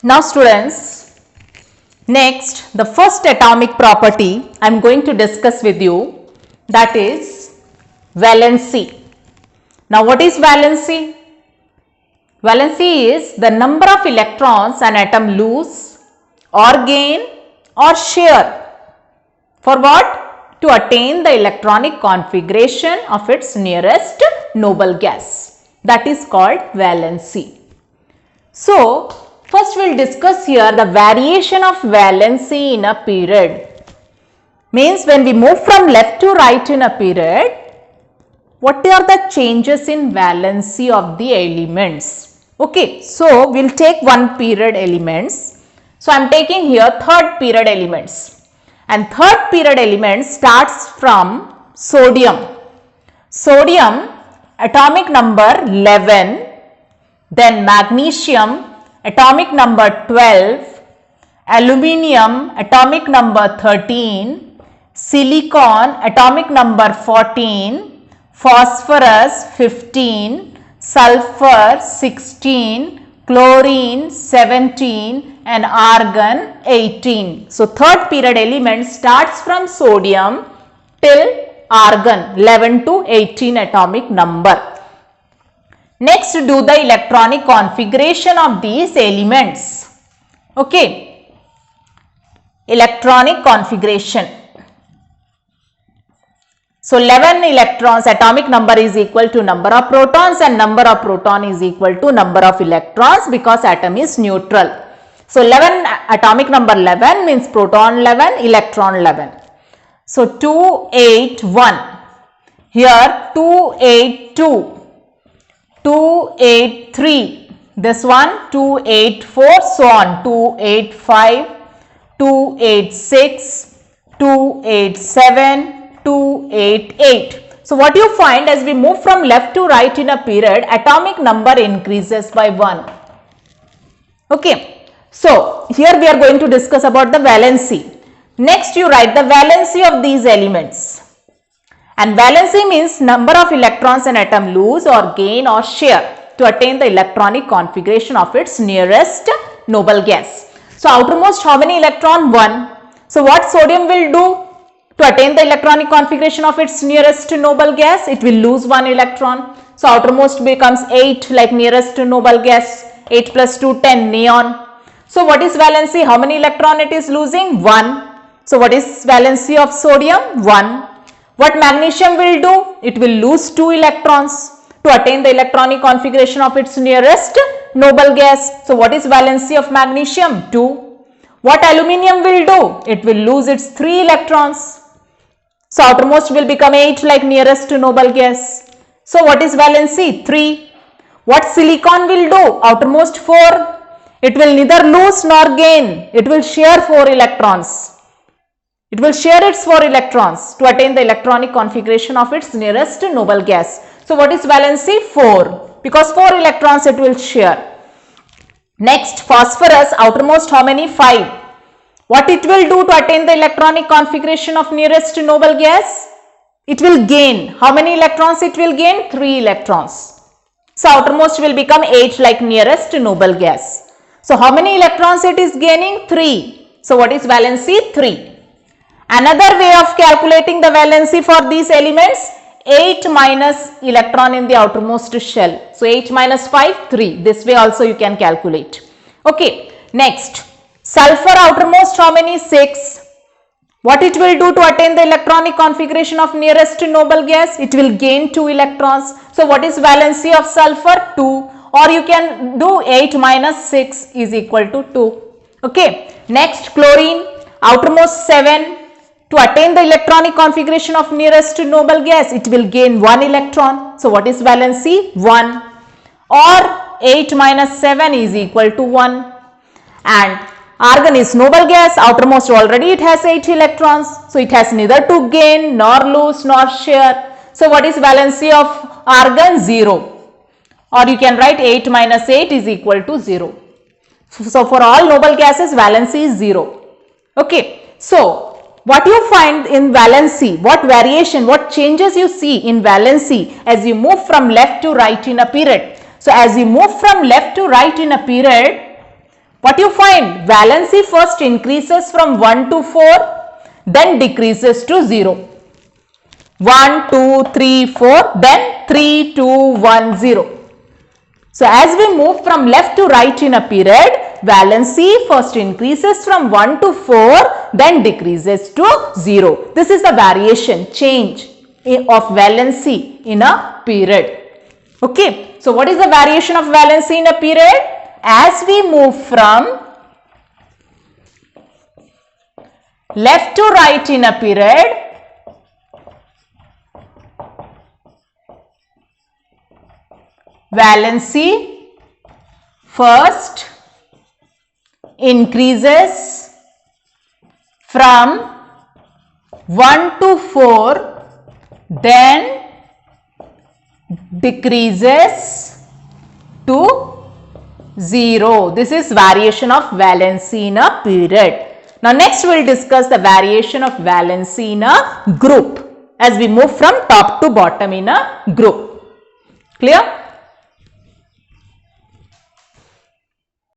Now students, next the first atomic property I am going to discuss with you, that is valency. Now what is valency? Valency is the number of electrons an atom lose or gain or share. For what? To attain the electronic configuration of its nearest noble gas. That is called valency. So, first we will discuss here the variation of valency in a period. Means when we move from left to right in a period, what are the changes in valency of the elements? Okay, so we will take one period elements. So, I am taking here third period elements. And third period element starts from sodium. Sodium atomic number 11, then magnesium atomic number 12, aluminium atomic number 13, silicon atomic number 14, phosphorus 15, sulfur 16, chlorine 17 and argon 18. So, third period element starts from sodium till argon 11 to 18 atomic number. Next, do the electronic configuration of these elements. Okay. Electronic configuration. So, 11 electrons atomic number is equal to number of protons and number of proton is equal to number of electrons because atom is neutral. So, 11 atomic number 11 means proton 11, electron 11. So, 281, here 282, 283, this one 284, so on 285, 286, 287, 288. So, what you find as we move from left to right in a period, atomic number increases by 1. Okay. So, here we are going to discuss about the valency. Next, you write the valency of these elements. And valency means number of electrons an atom lose or gain or share to attain the electronic configuration of its nearest noble gas. So, outermost how many electron? 1. So, what sodium will do to attain the electronic configuration of its nearest noble gas? It will lose 1 electron. So, outermost becomes 8 like nearest noble gas. 8 plus 2, 10, neon. So, what is valency? How many electron it is losing? 1. So, what is valency of sodium? 1. What magnesium will do? It will lose 2 electrons to attain the electronic configuration of its nearest noble gas. So, what is valency of magnesium? 2. What aluminium will do? It will lose its 3 electrons. So, outermost will become 8 like nearest noble gas. So, what is valency? 3. What silicon will do? Outermost 4. It will neither lose nor gain. It will share 4 electrons. It will share its 4 electrons to attain the electronic configuration of its nearest noble gas. So, what is valency? 4. Because 4 electrons it will share. Next, phosphorus, outermost how many? 5. What it will do to attain the electronic configuration of nearest noble gas? It will gain. How many electrons it will gain? 3 electrons. So, outermost will become 8 like nearest noble gas. So, how many electrons it is gaining? 3. So, what is valency? 3. Another way of calculating the valency for these elements, 8 minus electron in the outermost shell. So, 8 minus 5, 3. This way also you can calculate. Okay. Next, sulfur outermost how many? 6. What it will do to attain the electronic configuration of nearest noble gas? It will gain 2 electrons. So, what is valency of sulfur? 2. Or you can do 8 minus 6 is equal to 2. Okay. Next, chlorine, outermost 7. To attain the electronic configuration of nearest noble gas, it will gain 1 electron. So, what is valency? 1. Or 8 minus 7 is equal to 1. And argon is noble gas, outermost already it has 8 electrons. So, it has neither to gain nor lose nor share. So, what is valency of argon? 0. Or you can write 8 minus 8 is equal to 0. So, for all noble gases valency is 0. Okay. So, what you find in valency, what variation, what changes you see in valency as you move from left to right in a period. So, as you move from left to right in a period, What you find? Valency first increases from 1 to 4, then decreases to 0. 1, 2, 3, 4, then 3, 2, 1, 0. So as we move from left to right in a period, valency first increases from 1 to 4, then decreases to 0. This is the variation, change of valency in a period. Okay, so what is the variation of valency in a period? As we move from left to right in a period, valency first increases from 1 to 4, then decreases to 0. This is variation of valency in a period. Now next we will discuss the variation of valency in a group as we move from top to bottom in a group. Clear?